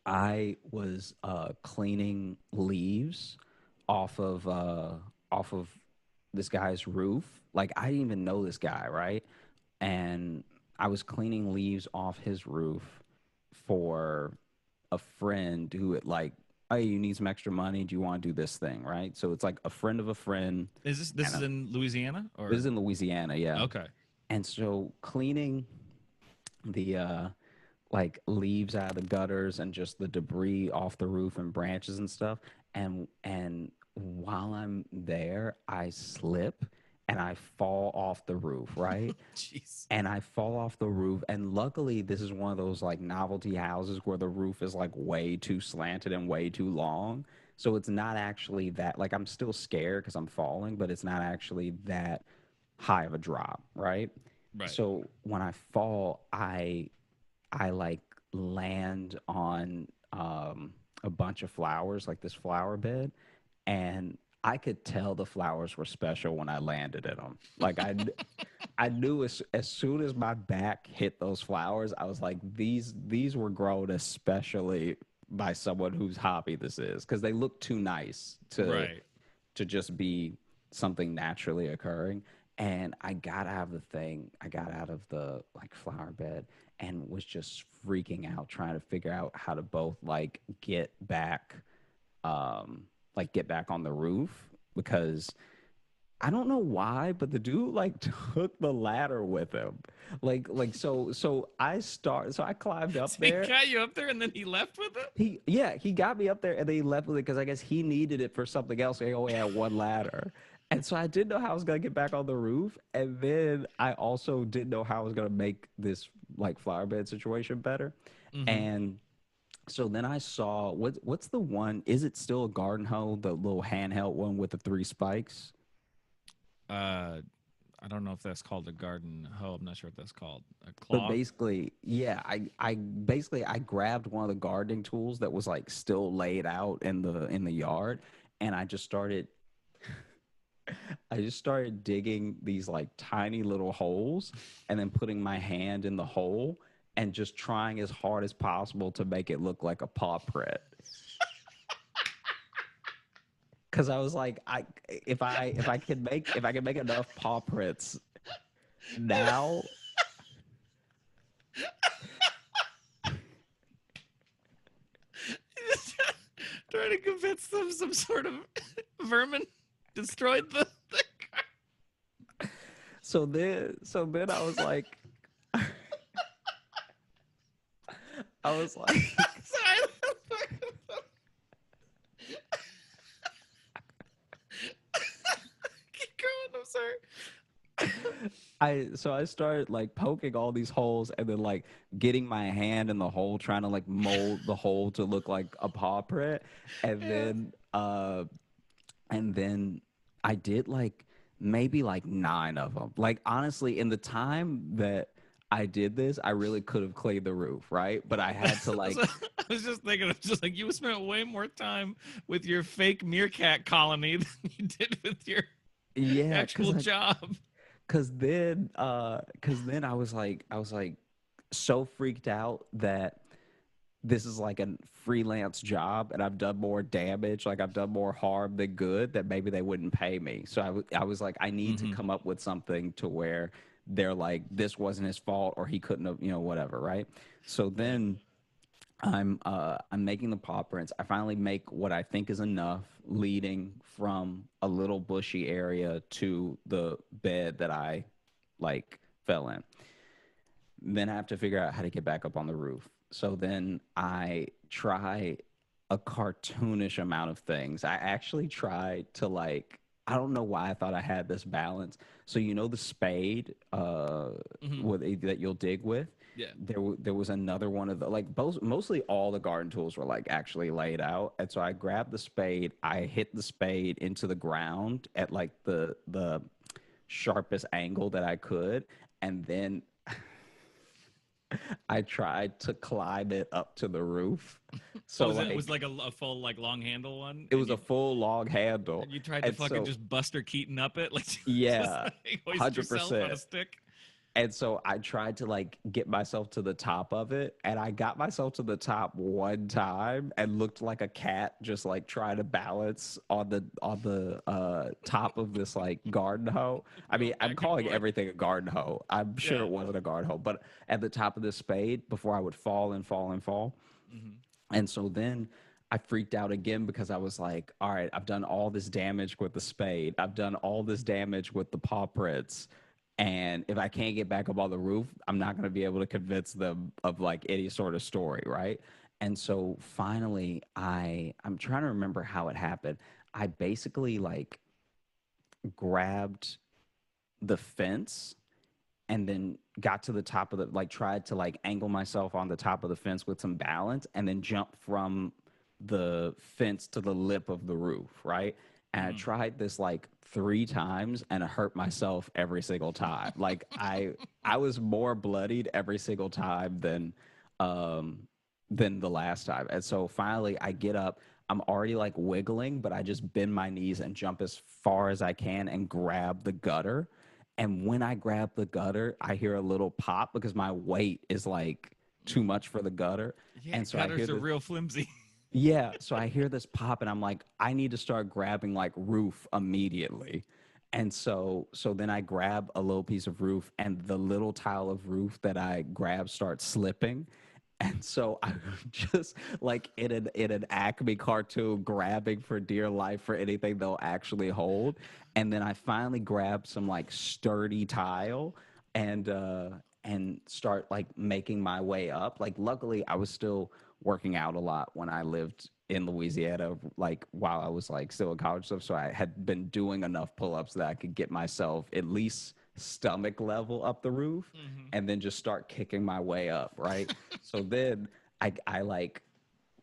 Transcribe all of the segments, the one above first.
I was cleaning leaves off of off of this guy's roof. Like I didn't even know this guy, right? And I was cleaning leaves off his roof for a friend who had like, hey, you need some extra money. Do you want to do this thing, right? So it's like a friend of a friend, Is this and is in Louisiana this or is in Louisiana, yeah. okay? And so cleaning the like leaves out of the gutters and just the debris off the roof and branches and stuff. And while I'm there, I slip and I fall off the roof, right? Jeez. And I fall off the roof. And luckily, this is one of those like novelty houses where the roof is like way too slanted and way too long. So it's not actually that, like, I'm still scared because I'm falling, but it's not actually that high of a drop, right? Right. So when I fall, I like land on a bunch of flowers, like this flower bed, and I could tell the flowers were special when I landed in them. Like I knew as soon as my back hit those flowers, I was like, these were grown especially by someone whose hobby this is, because they look too nice Right. to just be something naturally occurring. And I got out of the thing, I got out of the like flower bed and was just freaking out trying to figure out how to both um get back on the roof because I don't know why, but the dude like took the ladder with him. So I climbed up So he there. got you up there and then he left with it? He got me up there and then he left with it because I guess he needed it for something else. He only had one ladder. And so I didn't know how I was gonna get back on the roof. And then I also didn't know how I was gonna make this like flower bed situation better. Mm-hmm. And so then I saw what's the one? Is it still a garden hoe, the little handheld one with the three spikes? Uh, I don't know if that's called a garden hoe. I'm not sure what that's called. A But claw. basically, yeah, I grabbed one of the gardening tools that was like still laid out in the yard, and I just started digging these like tiny little holes and then putting my hand in the hole and just trying as hard as possible to make it look like a paw print. Cause I was like, if I can make enough paw prints now, Trying to convince them some sort of vermin destroyed the so then I was like, I was like, Keep going. I'm sorry. I started like poking all these holes and then like getting my hand in the hole, trying to like mold the hole to look like a paw print, and Yeah. then uh and then I did like maybe like nine of them. Like honestly, in the time that I did this, I really could have cleaned the roof, right? But I had to So, like, I was just thinking of just like you spent way more time with your fake meerkat colony than you did with your yeah, actual job. cause then I was like so freaked out that this is like a freelance job and I've done more damage, like I've done more harm than good, that maybe they wouldn't pay me. So I was like, I need to Mm-hmm. come up with something to where they're like, this wasn't his fault or he couldn't have, whatever, right? So Right. then I'm making the paw prints. I finally make what I think is enough leading from a little bushy area to the bed that I like fell in. Then I have to figure out how to get back up on the roof. So then I try a cartoonish amount of things. I actually tried to like, I don't know why I thought I had this balance. So the spade Mm-hmm. that you'll dig with. Yeah. There was another one of the like both mostly all the garden tools were like actually laid out, and so I grabbed the spade. I hit the spade into the ground at like the sharpest angle that I could, and then I tried to climb it up to the roof. Oh, So was it was like like a full like long handle one, it was a full long handle. and you tried to And fucking so just Buster Keaton up it, like just yeah, like hoist yourself on a 100%. stick. And so I tried to like get myself to the top of it, and I got myself to the top one time and looked like a cat just like trying to balance on the top of this like garden hoe. I mean, Going I'm back and calling forth. everything a garden hoe. I'm sure Yeah. it wasn't a garden hoe, but at the top of this spade before I would fall and fall and fall. Hmm. And so then I freaked out again because I was like, all right, I've done all this damage with the spade. I've done all this damage with the paw prints. And if I can't get back up on the roof, I'm not going to be able to convince them of like any sort of story, right? And so finally, I'm trying to remember how it happened. I basically like grabbed the fence and then got to the top of the like tried to like angle myself on the top of the fence with some balance and then jump from the fence to the lip of the roof, right? And I Hmm. tried this like three times and I hurt myself every single time. Like I was more bloodied every single time um than the last time. And so finally I get up. I'm already like wiggling, but I just bend my knees and jump as far as I can and grab the gutter. And when I grab the gutter, I hear a little pop because my weight is like too Mm. much for the gutter. Yeah, And so I hear gutters are the real flimsy. yeah, so I hear this pop and I'm like, I need to start grabbing like roof immediately. And so then I grab a little piece of roof and the little tile of roof that I grab starts slipping. And so I'm just like in an Acme cartoon grabbing for dear life for anything they'll actually hold. And then I finally grab some like sturdy tile and uh and start like making my way up. Like luckily I was still working out a lot when I lived in Louisiana, like while I was like still in college stuff. So I had been doing enough pull-ups that I could get myself at least stomach level up the roof Hmm. and then just start kicking my way up, right? So then I like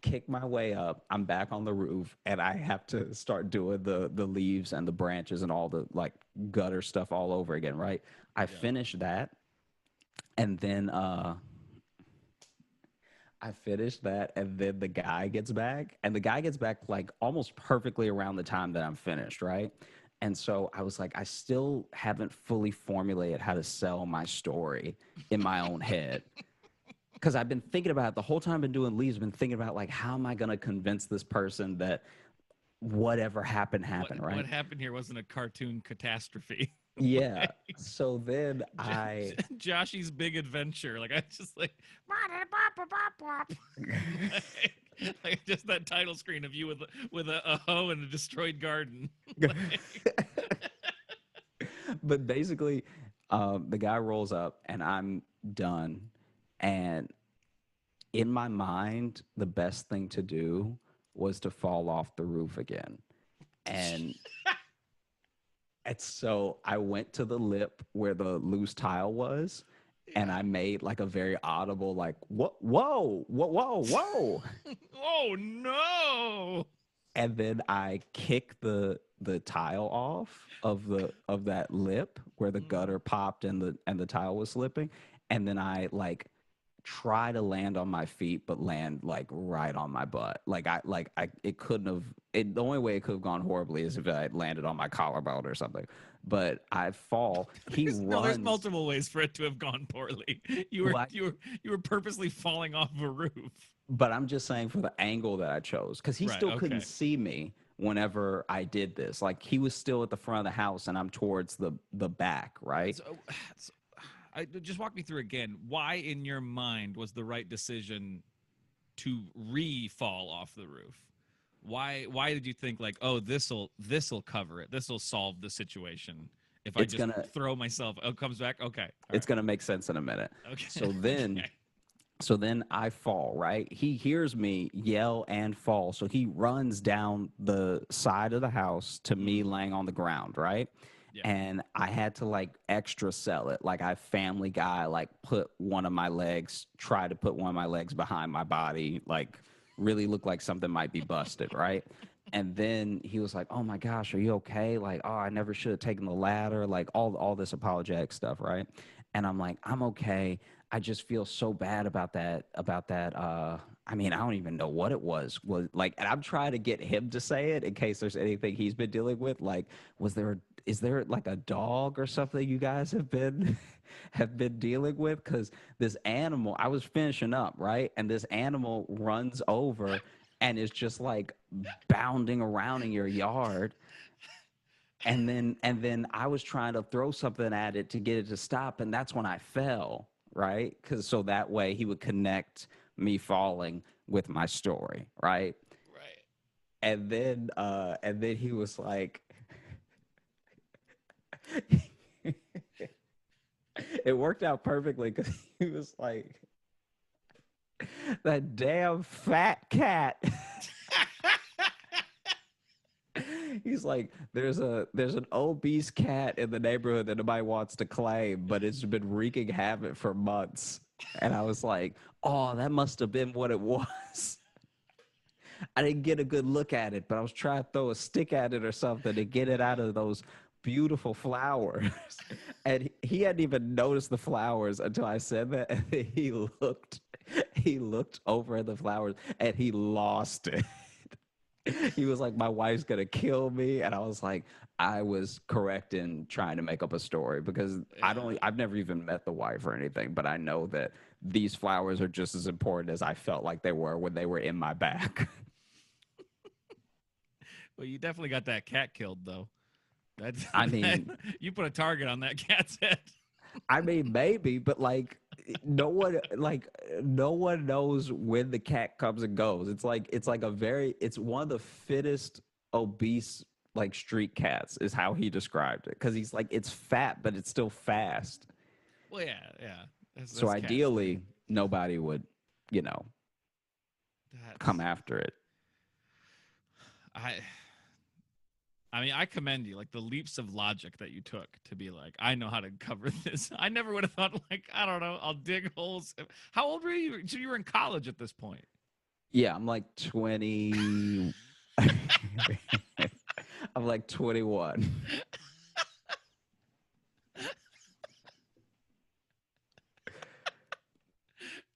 kick my way up. I'm back on the roof and I have to start doing the leaves and the branches and all the like gutter stuff all over again, right? I Yeah. finish that and then I finished that, and then the guy gets back, and the guy gets back like almost perfectly around the time that I'm finished, right? And so I was like, I still haven't fully formulated how to sell my story in my own head. Because I've been thinking about it the whole time I've been doing leaves, I've been thinking about like, how am I going to convince this person that whatever happened happened, What right? happened here wasn't a cartoon catastrophe. Yeah. Like, So then J- I, Joshy's big adventure. Like I just like, like just that title screen of you with a hoe and a destroyed garden. Like, but basically, the guy rolls up and I'm done. And in my mind, the best thing to do was to fall off the roof again. And so I went to the lip where the loose tile was, and yeah. I made like a very audible, like, whoa, whoa, whoa, whoa, whoa. Oh no! And then I kicked the tile off of that lip where the Mhm. gutter popped and the tile was slipping. And then I like try to land on my feet, but land like right on my butt. Like I it couldn't have the only way it could have gone horribly is if I had landed on my collarbone or something. But I fall. He There's runs. multiple ways for it to have gone poorly. You were Well, you were you were purposely falling off a roof. but I'm just saying for the angle that I chose, because he Right. still couldn't Okay. see me whenever I did this. Like he was still at the front of the house and I'm towards the back, right? So, so just walk me through again. Why, in your mind, was the right decision to re-fall off the roof? Why did you think like, oh, this'll cover it. This'll solve the situation if I It's just gonna throw myself? Oh, it comes back. Okay. All it's right. gonna make sense in a minute. Okay. So then Okay. so then I fall, right? He hears me yell and fall. So he runs down the side of the house to me Mm, laying on the ground, right? yeah. And I had to like extra sell it. Like I family guy, like put one of my legs, try to put one of my legs behind my body, like really look like something might be busted, right? And then he was like, "Oh my gosh, are you okay?" Like, "Oh, I never should have taken the ladder." Like all this apologetic stuff, right? And I'm like, "I'm okay. I just feel so bad about that. I mean, I don't even know what it was like, and I'm trying to get him to say it in case there's anything he's been dealing with. Like, was there is there like a dog or something you guys have been have been dealing with? Because this animal, I was finishing up, right? And this animal runs over and is just like bounding around in your yard. And then I was trying to throw something at it to get it to stop, and that's when I fell, right? Because so that way he would connect me falling with my story, right? Right. And then he was like, it worked out perfectly because he was like, that damn fat cat. He's like, there's an obese cat in the neighborhood that nobody wants to claim, but it's been wreaking havoc for months. And I was like, oh, that must have been what it was. I didn't get a good look at it, but I was trying to throw a stick at it or something to get it out of those beautiful flowers. And he hadn't even noticed the flowers until I said that. And then he looked over at the flowers and he lost it. He was like, my wife's gonna kill me. And I was like, I was correct in trying to make up a story because Yeah. I've never even met the wife or anything, but I know that these flowers are just as important as I felt like they were when they were in my back. Well, you definitely got that cat killed though. That's I that, mean, you put a target on that cat's head. maybe, but no one knows when the cat comes and goes. It's one of the fittest obese like street cats is how he described it because he's like it's fat but it's still fast. Well, yeah, yeah. So That's cat stuff. ideally, nobody would, you know, come That's after it. I. I mean, I commend you, like the leaps of logic that you took to be like, I know how to cover this. I never would have thought, like, I don't know, I'll dig holes. How old were you? So you were in college at this point. Yeah, I'm like 20. I'm like 21.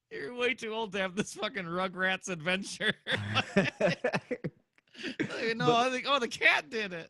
You're way too old to have this fucking Rugrats adventure. No, But I think, oh, the cat did it.